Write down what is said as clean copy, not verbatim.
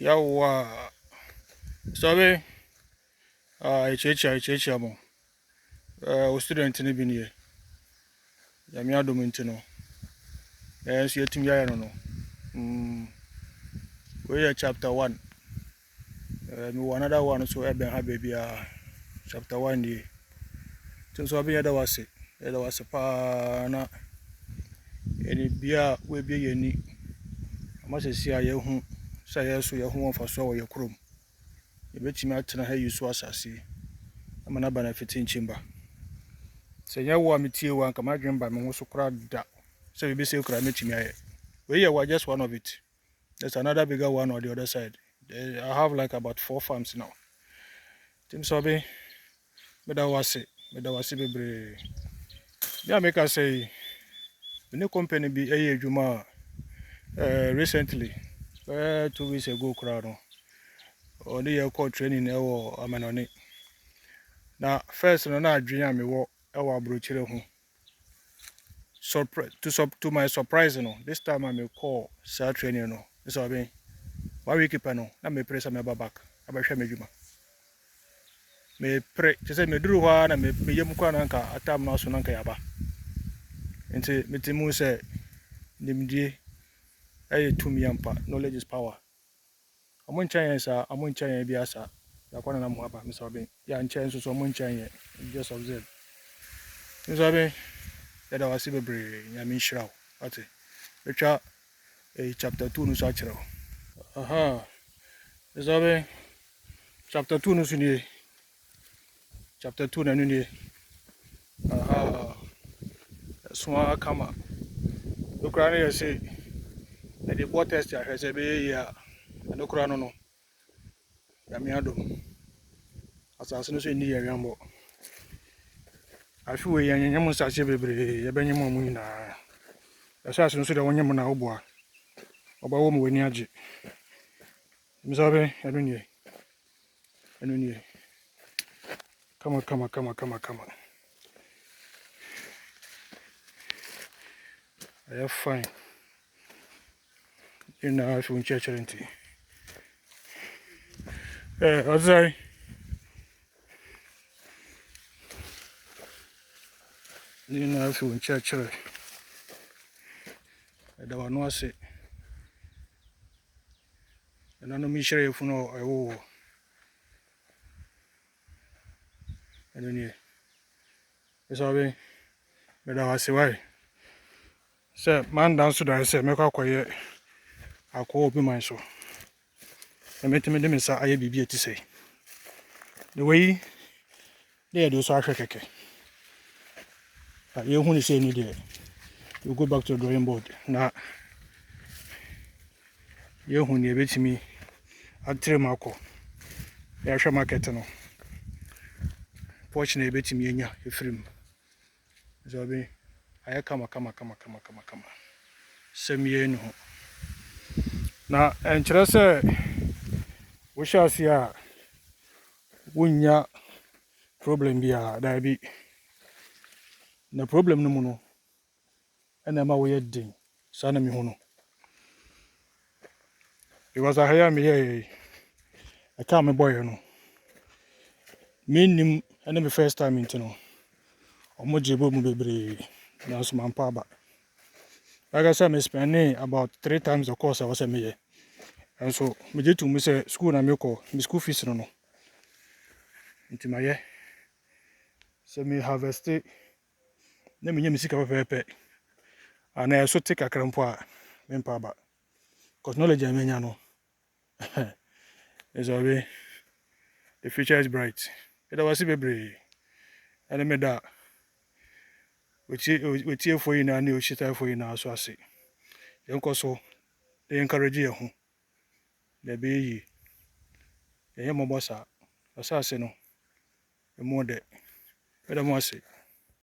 Yawa sabe echechi mo o student ni bi ne ya mi adom nti no so yetim ya no we are chapter 1 me one another one so e ben ha baby chapter 1 ni tin so be ya da wase pa na eni bia we bia yeni amasesi a ye hu sa ye so ye hu onfa so wo ye krom ye betimi atena ha yi so asase amana benefit nchimba se nya wo ametie wo anka madwen ba me ho so kra da se be se kra metimi aye we ye just one of it. There's another bigger one on the other side. I have like about 4 farms now. Tim Sobe, Medawasi bebre. Yeah, make us say the new company be a juma recently, 2 weeks ago, crowd. Or the year called training or amanoni. Now, first, no, I dream me walk our brochure home. To my surprise, this time I may call sir training. No, this will be 1 week. I may press my back. I may share my juma. Me pre se me duru hwa na me yem kwa na nka atam na so na nka yaba nti metimu se nimdie aye tumi ampa. Knowledge is power. Amon chan sa amon chan bi asa ya kwa na mo aba me so be ya nchan so amon chan just observe me so be ya da wasi bebre nya me nshiraw ate betwa chapter 2 no so akiraw me so be chapter 2 no so ni chapter 2 na no ni Swa kama Ukraine you say the board test ya hwese be ya no kura no ya mi adom asase no so ni ya yambo afi we yanyam sase bebre ya benyam mu nyina asase no so de wonyam na oboa obawo mu wani age misabe enu ni kama I have fine in afi unchechere ozai ni na afi unchechere da wanu ase na no mi hire efuno ewo enu ni misabe me da wase wai se man dan so da se me kwakoye akọ obi man so emetime de me sa aye bibie ti sei the way they do so ahwe keke you hu ni say ni there you go back to the drawing board na you hu ni ebetimi atre mako ya hwe market no fortune ebetimi enya efrim so be aye kama semie no na enkyere se wo hwase a wonya problem bia da bi na problem no mu no ena ma wo yedin sa na mi hu no because I hear me here I can't me boy no minim ena me first time into no omo jebo mu bebre na so man pa ba like I said me spending about 3 times the course I was me here and so me je to me say school na me call me school fees no into my year so me harvest na me nyam sika pepepe ana so take akrampo a me pa ba because knowledge I menya no is always the future is bright it was bebre and me da we for you na o shita for you na so ase yenko so they encourage you ho the be yi ye mo bossa asase no e mo de me da mo ase